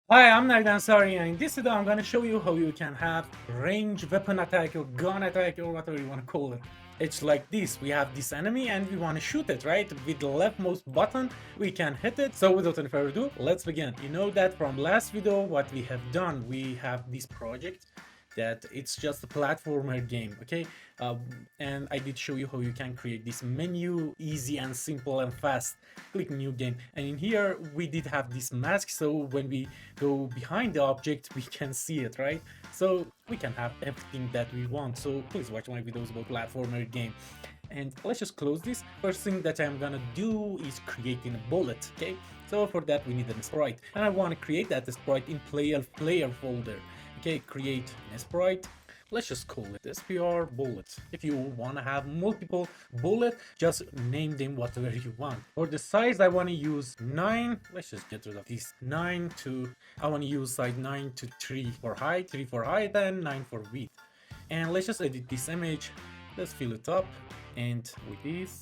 Hi, I'm Nagdan Sari, and in this video I'm gonna show you how you can have range weapon attack or gun attack or whatever you wanna call it. It's like this, we have this enemy and we wanna shoot it, right? With the leftmost button, we can hit it. So without any further ado, let's begin. You know that from last video, what we have done, we have this project that it's just a platformer game, okay? um, and I did show you how you can create this menu easy and simple and fast. Click new game, and in here we did have this mask, so when we go behind the object we can see it, right? So we can have everything that we want. So please watch my videos about platformer game. And let's just close this. First thing that I'm gonna do is creating a bullet, okay? So for that we need a sprite, and I want to create that sprite in player folder. Okay, create a sprite. Let's just call it SPR bullet. If you want to have multiple bullet, just name them whatever you want. For the size, I want to use 9. Let's just get rid of this 9 to. I want to use size 9 to 3 for height, 3 for height, and 9 for width. And let's just edit this image. Let's fill it up, and with this.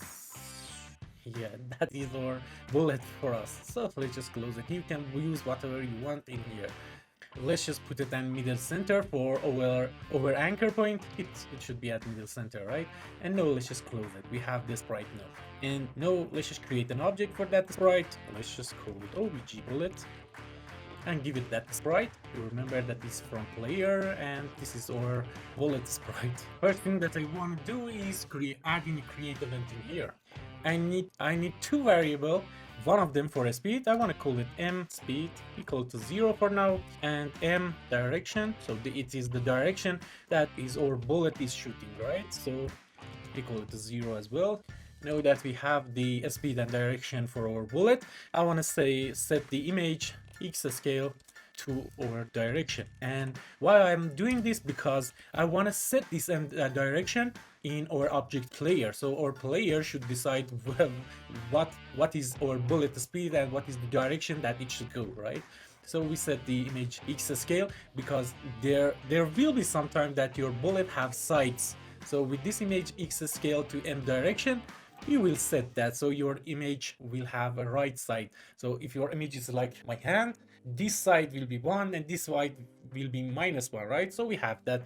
Yeah, that is our bullet for us. So let's just close it. You can use whatever you want in here. Let's just put it in middle center for our anchor point. It should be at middle center, right? And no, let's just close it. We have this sprite now. And no, let's just create an object for that sprite. Let's just call it obj bullet and give it that sprite. You remember that is from player, and this is our bullet sprite. First thing that I want to do is add in a create event in here. I need two variable. One of them for a speed, I want to call it m speed equal to 0 for now, and m direction, so it is the direction that is our bullet is shooting, right? So equal to 0 as well. Now that we have the speed and direction for our bullet, I want to say set the image x scale to our direction. And why I'm doing this, because I want to set this direction in our object player, so our player should decide what is our bullet speed and what is the direction that it should go, right? So we set the image x scale because there will be some time that your bullet have sights. So with this image x scale to m direction, you will set that so your image will have a right side. So if your image is like my hand, this side will be 1 and this side will be -1, right? So we have that.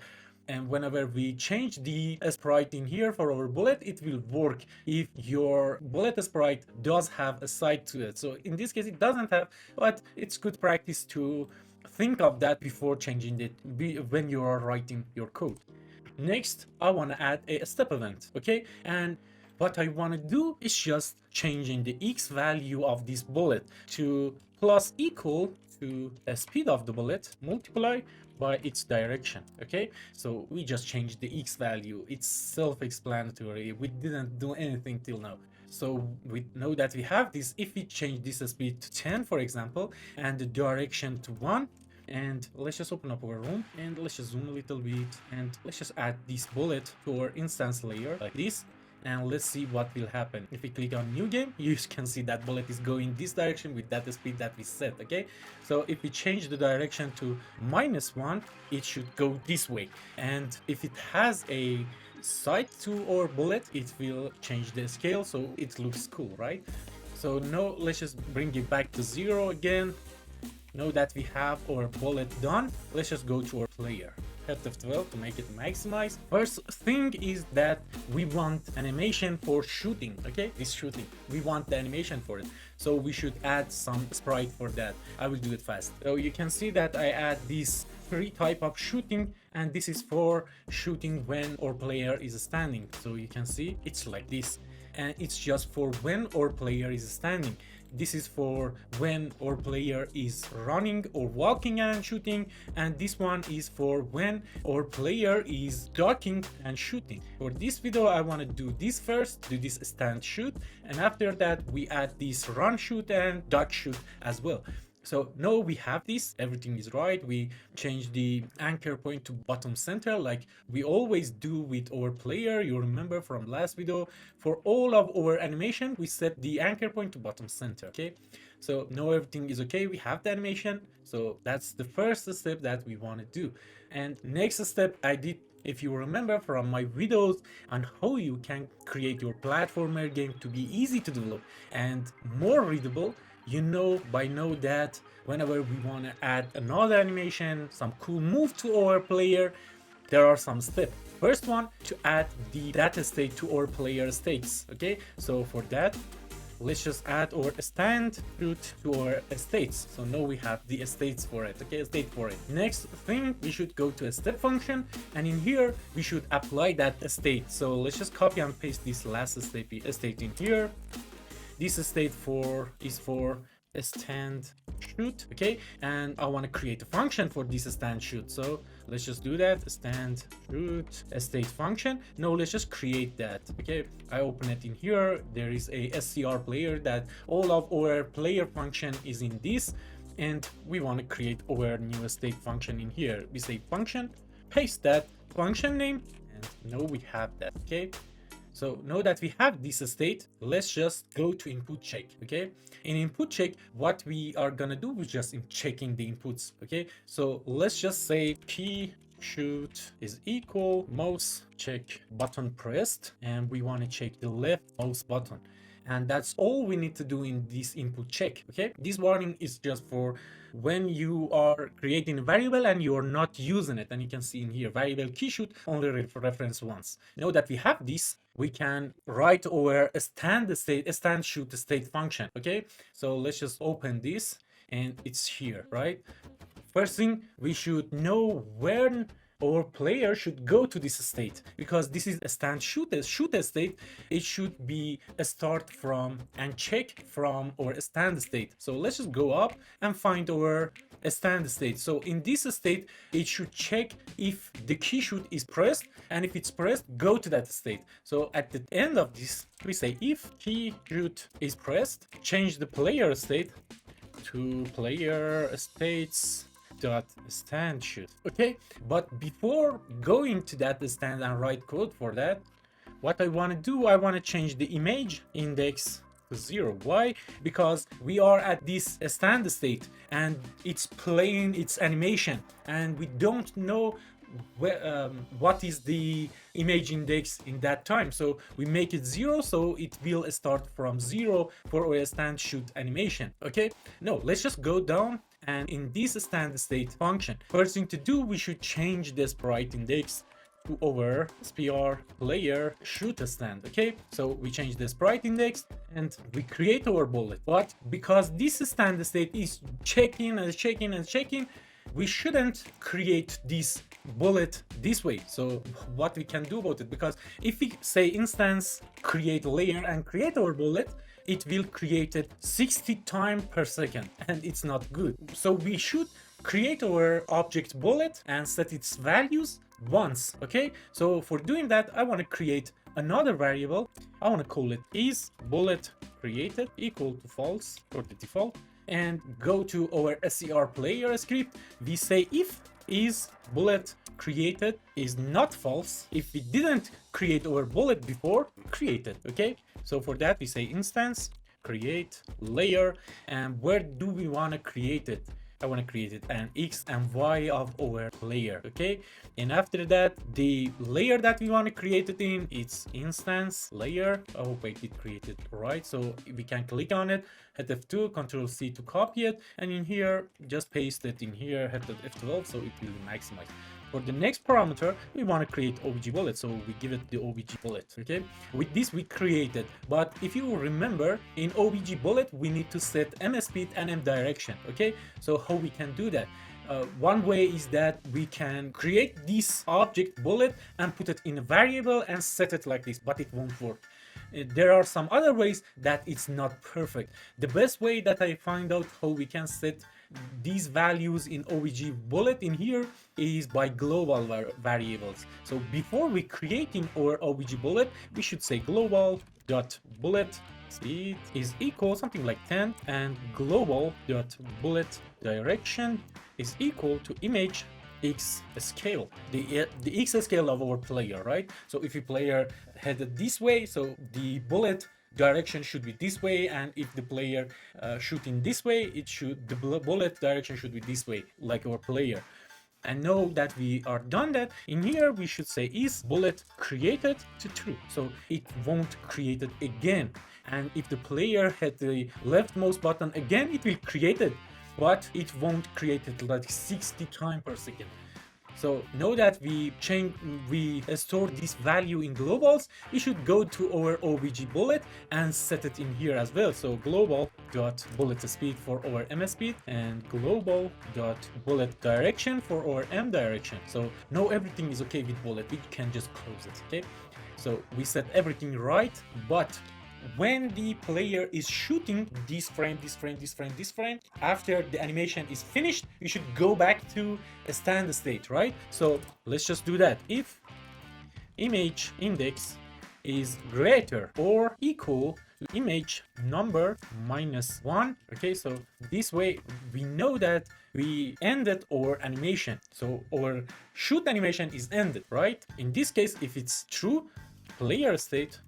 And whenever we change the sprite in here for our bullet, it will work if your bullet sprite does have a side to it. So in this case it doesn't have, but it's good practice to think of that before changing it when you are writing your code. Next, I want to add a step event, okay? And what I want to do is just changing the x value of this bullet to plus equal to the speed of the bullet multiply by its direction, okay? So we just changed the x value. It's self-explanatory. We didn't do anything till now. So we know that we have this. If we change this speed to 10, for example, and the direction to 1, and let's just open up our room and let's just zoom a little bit, and let's just add this bullet to our instance layer like this, and let's see what will happen. If we click on new game, you can see that bullet is going this direction with that speed that we set, okay? So if we change the direction to -1, it should go this way. And if it has a side to our bullet, it will change the scale so it looks cool, right? So now let's just bring it back to 0 again. Now that we have our bullet done, let's just go to our player. Hit F12 to make it maximize. First thing is that we want animation for shooting, okay? This shooting. We want the animation for it. So we should add some sprite for that. I will do it fast. So you can see that I add these 3 type of shooting, and this is for shooting when our player is standing. So you can see it's like this. And it's just for when our player is standing. This is for when our player is running or walking and shooting, and this one is for when our player is ducking and shooting. For this video I want to do this first, do this stand shoot, and after that we add this run shoot and duck shoot as well. So now we have this, everything is right. We change the anchor point to bottom center like we always do with our player. You remember from last video, for all of our animation, we set the anchor point to bottom center, okay? So now everything is okay, we have the animation. So that's the first step that we want to do. And next step I did, if you remember from my videos on how you can create your platformer game to be easy to develop and more readable, you know by now that whenever we want to add another animation, some cool move to our player, there are some steps. First one, to add the data state to our player states. Okay, so for that, let's just add our stand root to our states. So now we have the states for it. Okay, state for it. Next thing, we should go to a step function, and in here we should apply that state. So let's just copy and paste this last state in here. This state is for stand shoot. Okay, and I want to create a function for this stand shoot, so let's just do that. Stand shoot state function. Now let's just create that. Okay, I open it in here. There is a scr player that all of our player function is in this, and we want to create our new state function in here. We say function, paste that function name, and now we have that. Okay, so now that we have this state, let's just go to input check. Okay, in input check, what we are gonna do is just in checking the inputs. Okay, so let's just say key shoot is equal mouse check button pressed, and we want to check the left mouse button, and that's all we need to do in this input check. Okay, this warning is just for when you are creating a variable and you're not using it, and you can see in here variable key shoot only reference once. Now that we have this, we can write our stand shoot state function. Okay, so let's just open this, and it's here, right? First thing, we should know when our player should go to this state, because this is a stand shoot state. It should be a start from and check from our stand state. So let's just go up and find our stand state. So in this state, it should check if the key shoot is pressed, and if it's pressed, go to that state. So at the end of this, we say if key shoot is pressed, change the player state to player states dot stand shoot. Okay, but before going to that stand and write code for that, what I want to do, I want to change the image index to 0. Why? Because we are at this stand state and it's playing its animation, and we don't know where, what is the image index in that time. So we make it 0, so it will start from 0 for our stand shoot animation. Okay, no, let's just go down, and in this stand state function, first thing to do, we should change the sprite index to our spr player shoot stand. Okay, so we change the sprite index and we create our bullet. But because this stand state is checking and checking and checking, we shouldn't create this bullet this way. So what we can do about it, because if we say instance create layer and create our bullet, it will create it 60 times per second, and it's not good. So we should create our object bullet and set its values once. Okay, so for doing that, I want to create another variable. I want to call it is bullet created equal to false, or the default, and go to our scr player script. We say if is bullet created is not false, if we didn't create our bullet before, create it. Okay, so for that we say instance create layer, and where do we want to create it? I want to create it an X and Y of our layer. Okay, and after that, the layer that we want to create it in, it's instance layer. I hope I did create it right. So we can click on it, hit F2, Control C to copy it, and in here just paste it in here, hit F12, so it will maximize. For the next parameter, we want to create obj bullet, so we give it the obj bullet. Okay, with this we created, but if you remember, in obj bullet we need to set m speed and m direction. Okay, so how we can do that? One way is that we can create this object bullet and put it in a variable and set it like this, but it won't work. There are some other ways that it's not perfect. The best way that I find out how we can set these values in obj bullet in here is by global variables. So before we creating our obj bullet, we should say global dot bullet speed is equal something like 10, and global dot bullet direction is equal to image x scale, the x scale of our player, right? So if your player headed this way, so the bullet direction should be this way, and if the player shooting this way, the bullet direction should be this way, like our player. And know that we are done that. In here we should say is bullet created to true, so it won't create it again. And if the player hit the leftmost button again, it will create it, but it won't create it like 60 times per second. So know that we store this value in globals. We should go to our obj bullet and set it in here as well. So global dot bullet speed for our m speed and global dot bullet direction for our m direction. So know everything is okay with bullet. We can just close it. Okay. So we set everything right, but when the player is shooting this frame, this frame, this frame, this frame, after the animation is finished, you should go back to a stand state, right? So let's just do that. If image index is greater or equal to image number -1, okay, so this way we know that we ended our animation, so our shoot animation is ended, right? In this case, if it's true, player state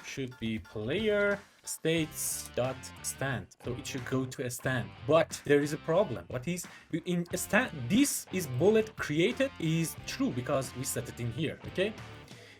should be player states dot stand, so it should go to a stand. But there is a problem. What is in a stand? This is bullet created is true because we set it in here, okay?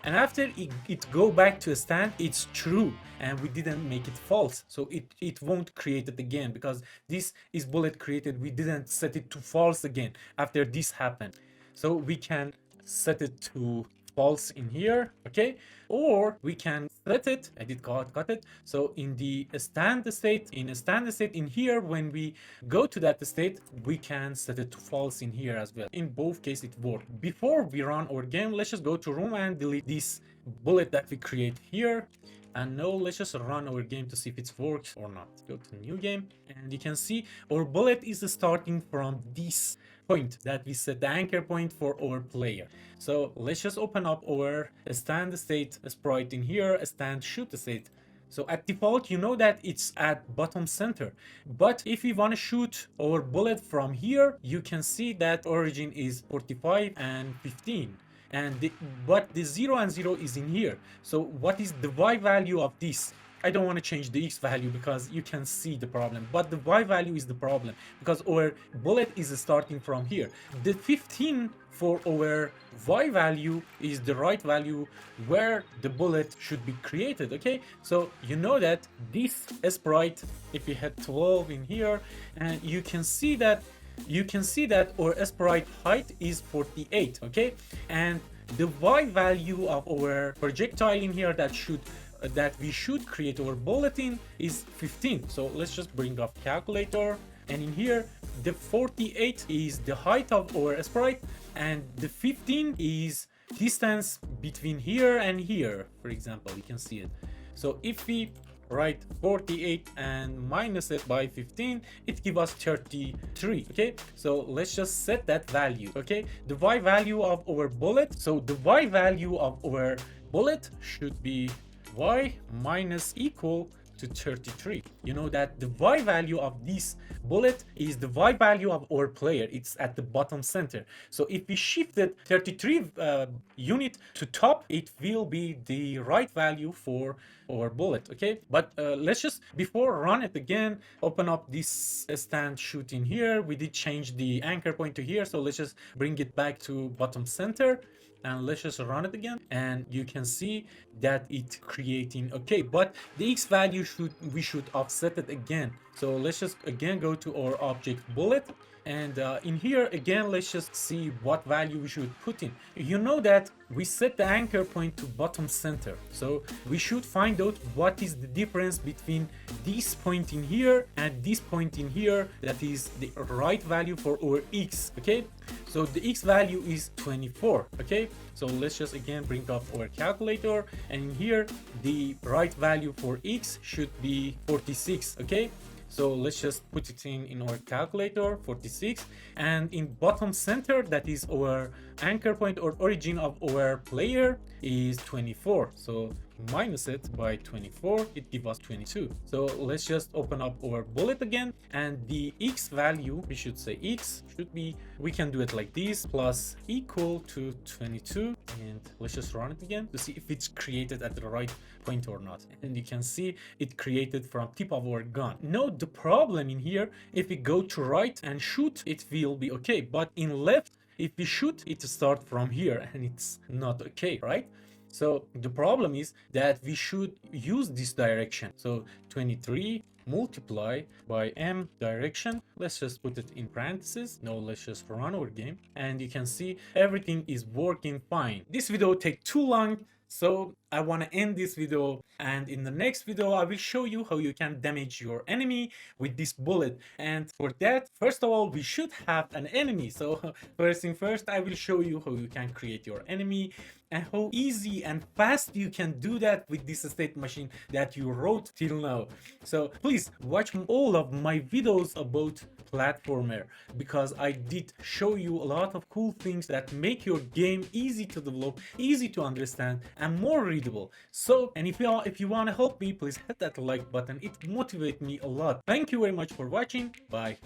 And after it go back to a stand, it's true, and we didn't make it false, so it won't create it again because this is bullet created. We didn't set it to false again after this happened, so we can set it to false in here, okay? Or we can set it, I did got it. So in the stand state, in here, when we go to that state, we can set it to false in here as well. In both cases it works. Before we run our game, let's just go to room and delete this bullet that we create here. And now let's just run our game to see if it works or not. Go to new game, and you can see our bullet is starting from this point that we set the anchor point for our player. So let's just open up our stand state sprite in here, stand shoot state. So at default, you know that it's at bottom center. But if we want to shoot our bullet from here, you can see that origin is 45 and 15. And but the 0 and 0 is in here. So what is the y value of this? I don't want to change the x value because you can see the problem, but the y value is the problem because our bullet is starting from here. The 15 for our y value is the right value where the bullet should be created, okay? So you know that this sprite, if we hit 12 in here, and you can see that our sprite height is 48, okay? And the y value of our projectile in here that we should create our bullet in is 15. So let's just bring up calculator, and in here the 48 is the height of our sprite and the 15 is distance between here and here, for example. You can see it. So if we write 48 and minus it by 15, it gives us 33, okay? So let's just set that value, okay? The y value of our bullet, so the y value of our bullet should be y minus equal to 33. You know that the y value of this bullet is the y value of our player. It's at the bottom center. So if we shifted 33 unit to top, it will be the right value for our bullet, okay? But let's just, before run it again, open up this stand shoot in here. We did change the anchor point to here, so let's just bring it back to bottom center. And let's just run it again, and you can see that it's creating, okay? But the x value we should offset it again. So let's just again go to our object bullet, and in here again, let's just see what value we should put in. You know that we set the anchor point to bottom center, so we should find out what is the difference between this point in here and this point in here, that is the right value for our x, okay? So the x value is 24, okay? So let's just again bring up our calculator, and in here the right value for x should be 46, okay? So let's just put it in our calculator, 46, and in bottom center, that is our anchor point or origin of our player, is 24. So minus it by 24, it gives us 22. So let's just open up our bullet again, and the x value, we should say x should be, we can do it like this, plus equal to 22, and let's just run it again to see if it's created at the right point or not. And you can see it created from tip of our gun. Now the problem in here, if we go to right and shoot, it will be okay, but in left If we shoot, it start from here and it's not okay, right? So the problem is that we should use this direction. So 23 multiply by m direction. Let's just put it in parentheses. No, let's just run our game and you can see everything is working fine. This video take too long, so I want to end this video, and in the next video I will show you how you can damage your enemy with this bullet. And for that, first of all, we should have an enemy. So first thing first, I will show you how you can create your enemy and how easy and fast you can do that with this state machine that you wrote till now. So please watch all of my videos about platformer, because I did show you a lot of cool things that make your game easy to develop, easy to understand, and more readable. So, and if you want to help me, please hit that like button. It motivates me a lot. Thank you very much for watching. Bye.